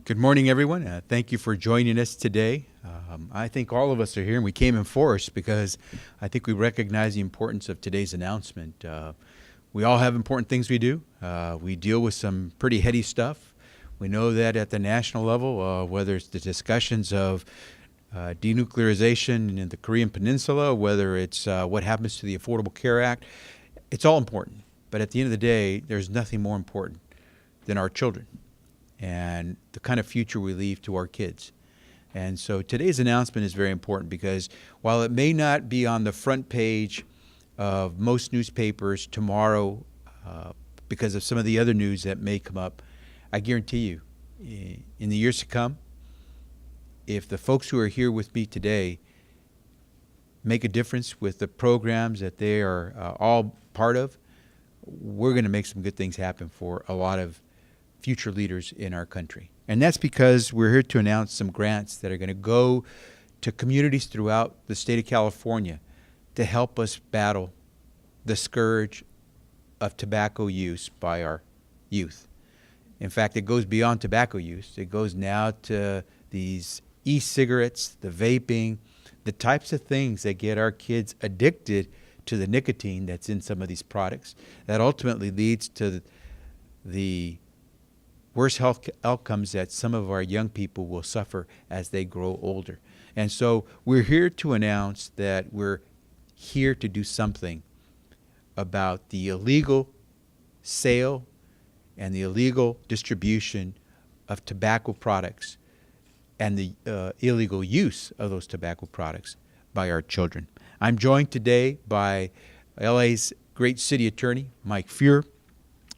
Good morning, everyone. Thank you for joining us today. I think all of us are here, and we came in force because I think we recognize the importance of today's announcement. We all have important things we do. We deal with some pretty heady stuff. We know that at the national level, whether it's the discussions of denuclearization in the Korean Peninsula, whether it's what happens to the Affordable Care Act, it's all important. But at the end of the day, there's nothing more important than our children and the kind of future we leave to our kids. And so today's announcement is very important because while it may not be on the front page of most newspapers tomorrow because of some of the other news that may come up, I guarantee you, in the years to come, if the folks who are here with me today make a difference with the programs that they are all part of, we're going to make some good things happen for a lot of future leaders in our country. And that's because we're here to announce some grants that are going to go to communities throughout the state of California to help us battle the scourge of tobacco use by our youth. In fact, it goes beyond tobacco use. It goes now to these e-cigarettes, the vaping, the types of things that get our kids addicted to the nicotine that's in some of these products. That ultimately leads to the worse health outcomes that some of our young people will suffer as they grow older. And so we're here to announce that we're here to do something about the illegal sale and the illegal distribution of tobacco products and the illegal use of those tobacco products by our children. I'm joined today by LA's great city attorney, Mike Feuer.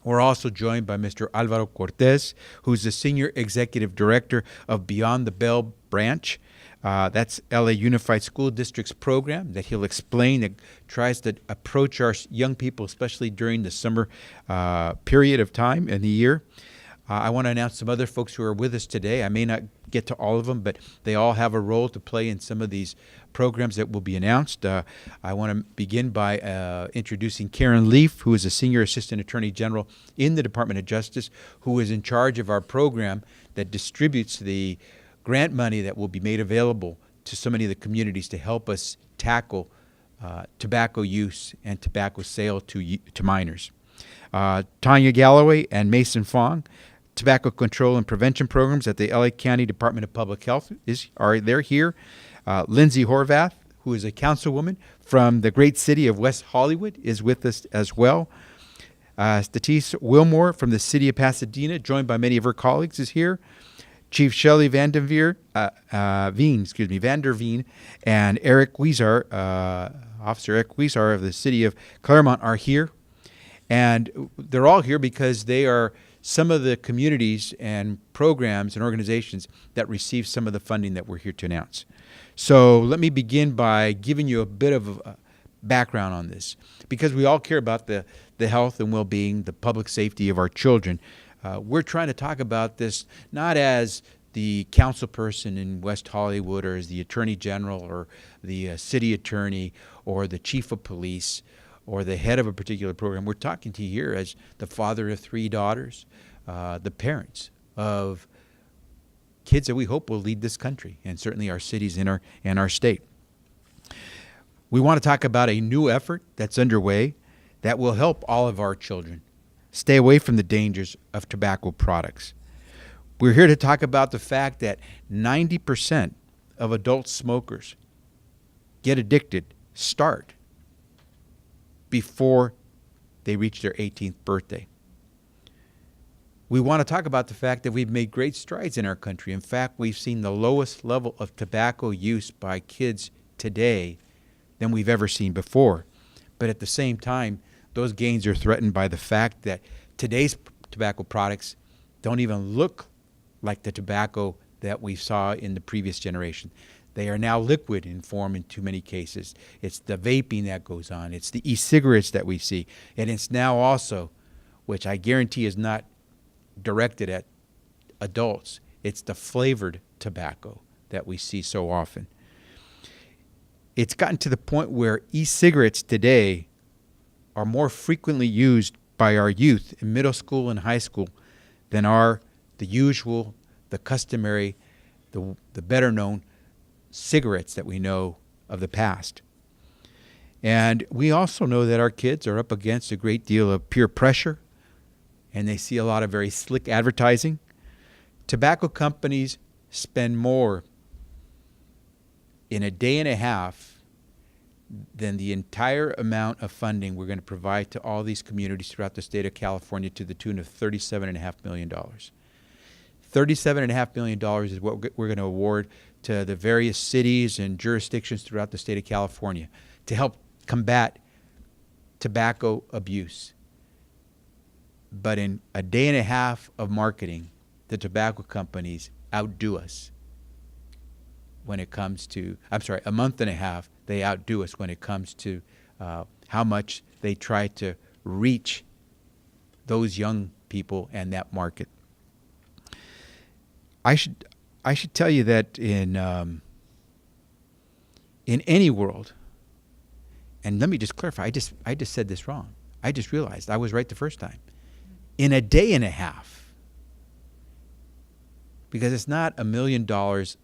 We're also joined by Mr. Alvaro Cortez, who's the Senior Executive Director of Beyond the Bell Branch. That's LA Unified School District's program that he'll explain that tries to approach our young people, especially during the summer period of time in the year. I want to announce some other folks who are with us today. I may not get to all of them, but they all have a role to play in some of these programs that will be announced. I want to begin by introducing Karen Leaf, who is a Senior Assistant Attorney General in the Department of Justice, who is in charge of our program that distributes the grant money that will be made available to so many of the communities to help us tackle tobacco use and tobacco sale to minors. Tanya Galloway and Mason Fong, Tobacco Control and Prevention Programs at the LA County Department of Public Health, they're here. Lindsay Horvath, who is a councilwoman from the great city of West Hollywood, is with us as well. Statise Wilmore from the city of Pasadena, joined by many of her colleagues, is here. Chief Shelley Vander Veen, and Eric Huizar, Officer Eric Huizar of the city of Claremont are here. And they're all here because they are some of the communities and programs and organizations that receive some of the funding that we're here to announce. So let me begin by giving you a bit of a background on this, because we all care about the health and well-being, the public safety of our children. We're trying to talk about this not as the council person in West Hollywood or as the attorney general or the city attorney or the chief of police or the head of a particular program. We're talking to you here as the father of 3 daughters, the parents of kids that we hope will lead this country and certainly our cities and our state. We want to talk about a new effort that's underway that will help all of our children stay away from the dangers of tobacco products. We're here to talk about the fact that 90% of adult smokers get addicted, start before they reach their 18th birthday. We want to talk about the fact that we've made great strides in our country. In fact, we've seen the lowest level of tobacco use by kids today than we've ever seen before. But at the same time, those gains are threatened by the fact that today's tobacco products don't even look like the tobacco that we saw in the previous generation. They are now liquid in form in too many cases. It's the vaping that goes on. It's the e-cigarettes that we see. And it's now also, which I guarantee is not directed at adults, it's the flavored tobacco that we see so often. It's gotten to the point where e-cigarettes today are more frequently used by our youth in middle school and high school than are the usual the customary, the better known cigarettes that we know of the past. And we also know that our kids are up against a great deal of peer pressure, and they see a lot of very slick advertising. Tobacco companies spend more in a day and a half than the entire amount of funding we're going to provide to all these communities throughout the state of California, to the tune of $37.5 million. $37.5 million is what we're going to award to the various cities and jurisdictions throughout the state of California to help combat tobacco abuse. But in a day and a half of marketing, the tobacco companies outdo us when it comes to, a month and a half, they outdo us when it comes to how much they try to reach those young people and that market. I should tell you that in any world, and let me just clarify, I just said this wrong. I just realized I was right the first time. In a day and a half, because it's not $1 million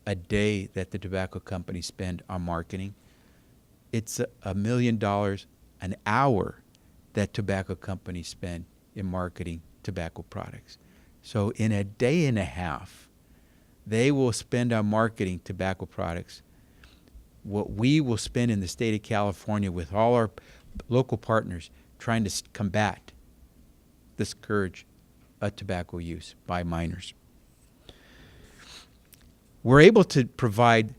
a day that the tobacco companies spend on marketing. It's $1 million an hour that tobacco companies spend in marketing tobacco products. So in a day and a half, they will spend on marketing tobacco products what we will spend in the state of California with all our local partners trying to combat the scourge of tobacco use by minors. We're able to provide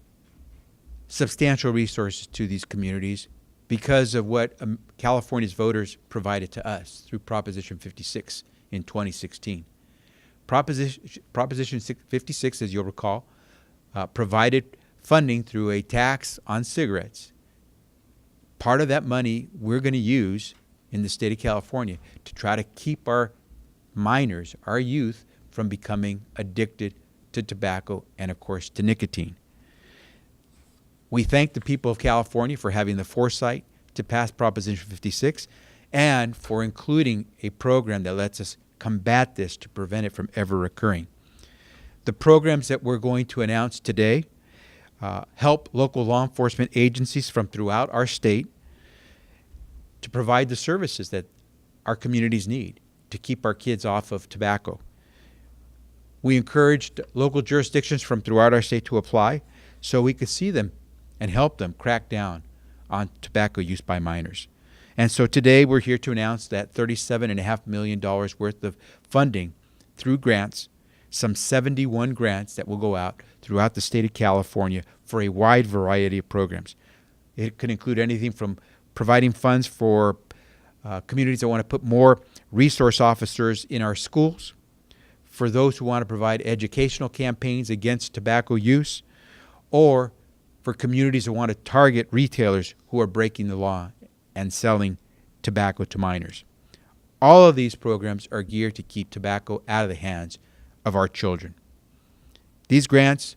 substantial resources to these communities because of what California's voters provided to us through Proposition 56 in 2016. Proposition 56, as you'll recall, provided funding through a tax on cigarettes. Part of that money we're going to use in the state of California to try to keep our minors, our youth, from becoming addicted to tobacco and, of course, to nicotine. We thank the people of California for having the foresight to pass Proposition 56 and for including a program that lets us combat this to prevent it from ever occurring. The programs that we're going to announce today help local law enforcement agencies from throughout our state to provide the services that our communities need to keep our kids off of tobacco. We encouraged local jurisdictions from throughout our state to apply so we could see them and help them crack down on tobacco use by minors. And so today we're here to announce that $37.5 million worth of funding through grants, some 71 grants that will go out throughout the state of California for a wide variety of programs. It could include anything from providing funds for communities that want to put more resource officers in our schools, for those who want to provide educational campaigns against tobacco use, or for communities that want to target retailers who are breaking the law and selling tobacco to minors. All of these programs are geared to keep tobacco out of the hands of our children. These grants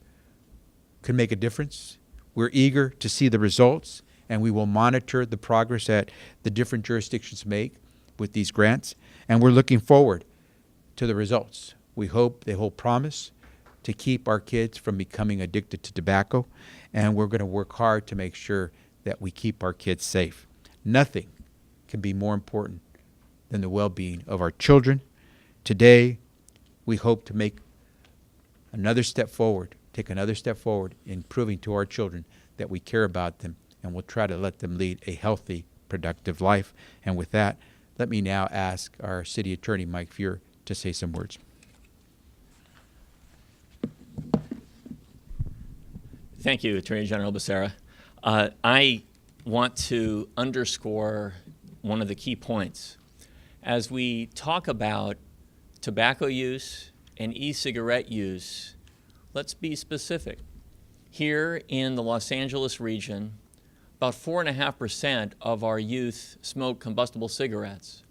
could make a difference. We're eager to see the results, and we will monitor the progress that the different jurisdictions make with these grants, and we're looking forward to the results. We hope they hold promise to keep our kids from becoming addicted to tobacco, and we're going to work hard to make sure that we keep our kids safe. Nothing can be more important than the well-being of our children. Today, we hope to make another step forward, take another step forward in proving to our children that we care about them, and we'll try to let them lead a healthy, productive life. And with that, let me now ask our City Attorney, Mike Feuer, to say some words. Thank you, Attorney General Becerra. I want to underscore one of the key points. As we talk about tobacco use and e-cigarette use, let's be specific. Here in the Los Angeles region, about 4.5% of our youth smoke combustible cigarettes,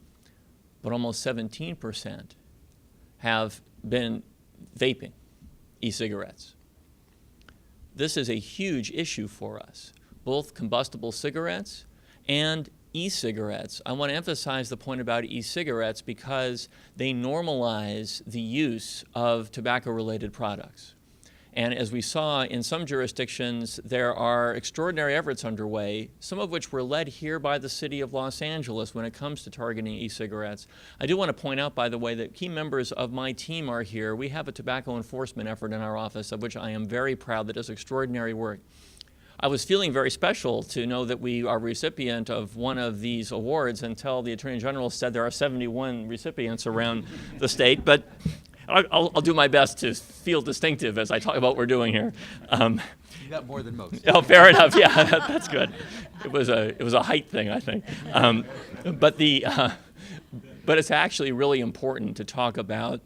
but almost 17% have been vaping e-cigarettes. This is a huge issue for us, both combustible cigarettes and e-cigarettes, I want to emphasize the point about e-cigarettes because they normalize the use of tobacco-related products. And as we saw in some jurisdictions, there are extraordinary efforts underway, some of which were led here by the city of Los Angeles when it comes to targeting e-cigarettes. I do want to point out, by the way, that key members of my team are here. We have a tobacco enforcement effort in our office, of which I am very proud, that does extraordinary work. I was feeling very special to know that we are recipient of one of these awards until the Attorney General said there are 71 recipients around the state, but I'll do my best to feel distinctive as I talk about what we're doing here. You got more than most. Oh, fair enough. Yeah, that's good. It was a height thing, I think. But it's actually really important to talk about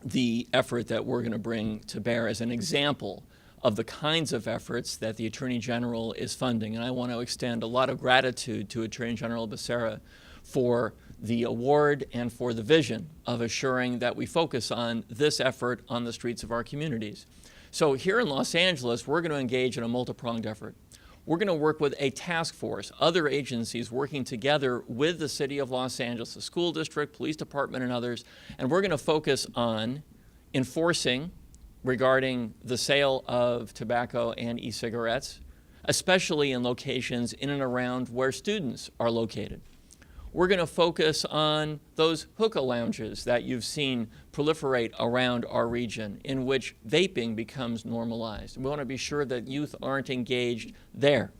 the effort that we're going to bring to bear as an example of the kinds of efforts that the Attorney General is funding. And I want to extend a lot of gratitude to Attorney General Becerra for the award and for the vision of assuring that we focus on this effort on the streets of our communities. So here in Los Angeles, we're going to engage in a multi-pronged effort. We're going to work with a task force, other agencies working together with the city of Los Angeles, the school district, police department, and others, and we're going to focus on enforcing regarding the sale of tobacco and e-cigarettes, especially in locations in and around where students are located. We're going to focus on those hookah lounges that you've seen proliferate around our region, in which vaping becomes normalized. We want to be sure that youth aren't engaged there.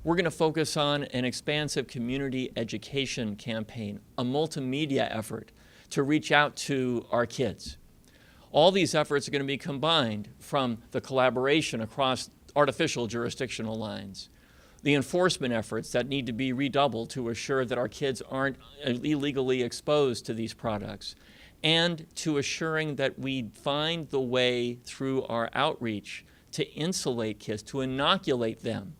We're going to focus on an expansive community education campaign, a multimedia effort to reach out to our kids. All these efforts are going to be combined from the collaboration across artificial jurisdictional lines, the enforcement efforts that need to be redoubled to assure that our kids aren't illegally exposed to these products, and to assuring that we find the way through our outreach to insulate kids, to inoculate them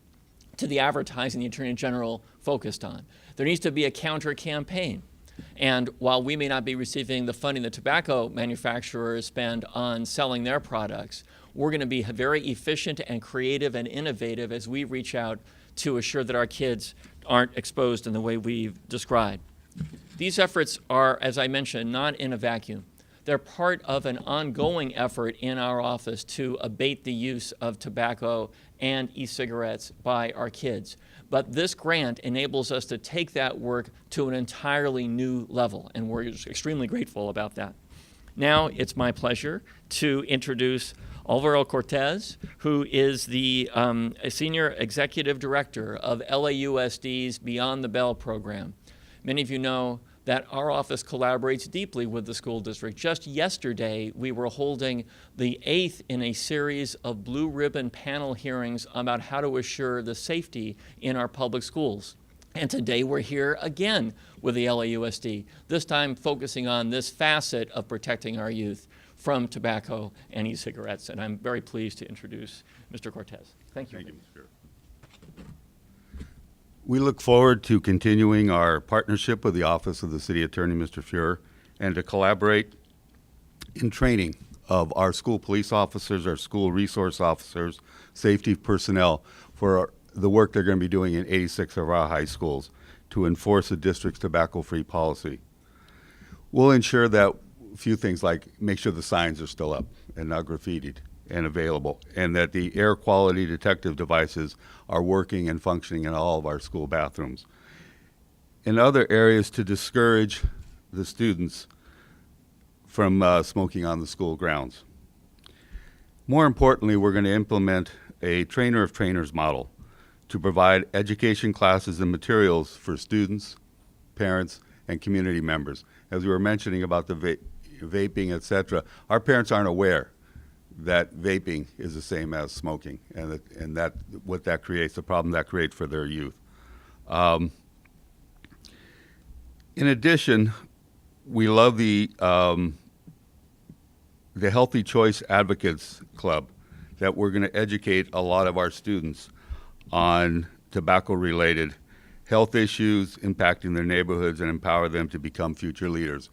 to the advertising the Attorney General focused on. There needs to be a counter campaign. And while we may not be receiving the funding the tobacco manufacturers spend on selling their products, we're going to be very efficient and creative and innovative as we reach out to assure that our kids aren't exposed in the way we've described. These efforts are, as I mentioned, not in a vacuum. They're part of an ongoing effort in our office to abate the use of tobacco and e-cigarettes by our kids. But this grant enables us to take that work to an entirely new level, and we're extremely grateful about that. Now it's my pleasure to introduce Alvaro Cortez, who is the Senior Executive Director of LAUSD's Beyond the Bell program. Many of you know that our office collaborates deeply with the school district. Just yesterday, we were holding the 8th in a series of blue ribbon panel hearings about how to assure the safety in our public schools. And today we're here again with the LAUSD, this time focusing on this facet of protecting our youth from tobacco and e-cigarettes. And I'm very pleased to introduce Mr. Cortez. Thank you. Thank you, Mr. Fuhrer. We look forward to continuing our partnership with the Office of the City Attorney, Mr. Fuhrer, and to collaborate in training of our school police officers, our school resource officers, safety personnel for the work they're going to be doing in 86 of our high schools to enforce the district's tobacco-free policy. We'll ensure that a few things like make sure the signs are still up and not graffitied and available, and that the air quality detective devices are working and functioning in all of our school bathrooms. In other areas, to discourage the students from smoking on the school grounds. More importantly, we're going to implement a trainer of trainers model to provide education classes and materials for students, parents, and community members. As we were mentioning about the vaping, et cetera, our parents aren't aware that vaping is the same as smoking, and that what that creates, the problem that creates for their youth. In addition, we love the Healthy Choice Advocates Club, that we're going to educate a lot of our students on tobacco-related health issues impacting their neighborhoods and empower them to become future leaders.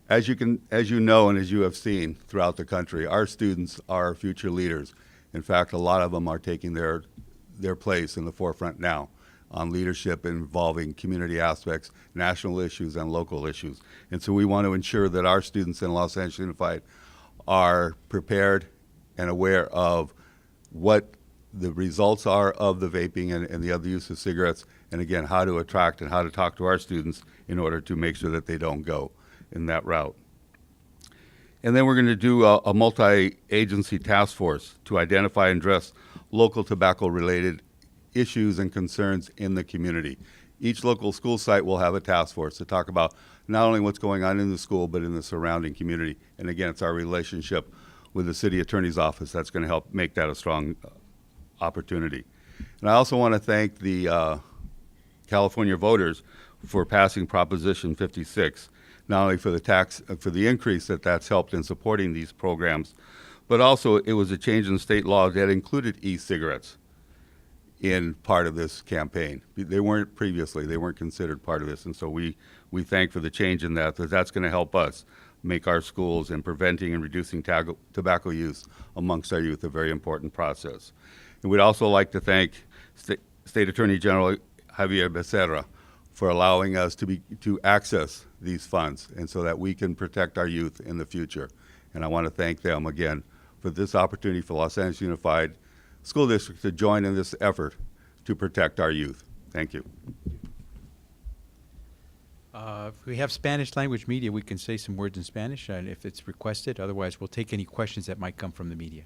As you know, and as you have seen throughout the country, our students are future leaders. In fact, a lot of them are taking their place in the forefront now on leadership involving community aspects, national issues, and local issues. And so we want to ensure that our students in Los Angeles Unified are prepared and aware of what the results are of the vaping and the other use of cigarettes, and again, how to attract and how to talk to our students in order to make sure that they don't go in that route. And then we're going to do a multi-agency task force to identify and address local tobacco-related issues and concerns in the community. Each local school site will have a task force to talk about not only what's going on in the school, but in the surrounding community. And again, it's our relationship with the city attorney's office that's going to help make that a strong opportunity. And I also want to thank the California voters for passing Proposition 56, not only for the increase that's helped in supporting these programs, but also it was a change in state law that included e-cigarettes in part of this campaign. They weren't previously, they weren't considered part of this, and so we thank for the change in that's going to help us make our schools in preventing and reducing tobacco use amongst our youth a very important process. And we'd also like to thank State Attorney General Javier Becerra for allowing us to access these funds and so that we can protect our youth in the future. And I want to thank them again for this opportunity for Los Angeles Unified School District to join in this effort to protect our youth. Thank you. If we have Spanish language media, we can say some words in Spanish if it's requested. Otherwise, we'll take any questions that might come from the media.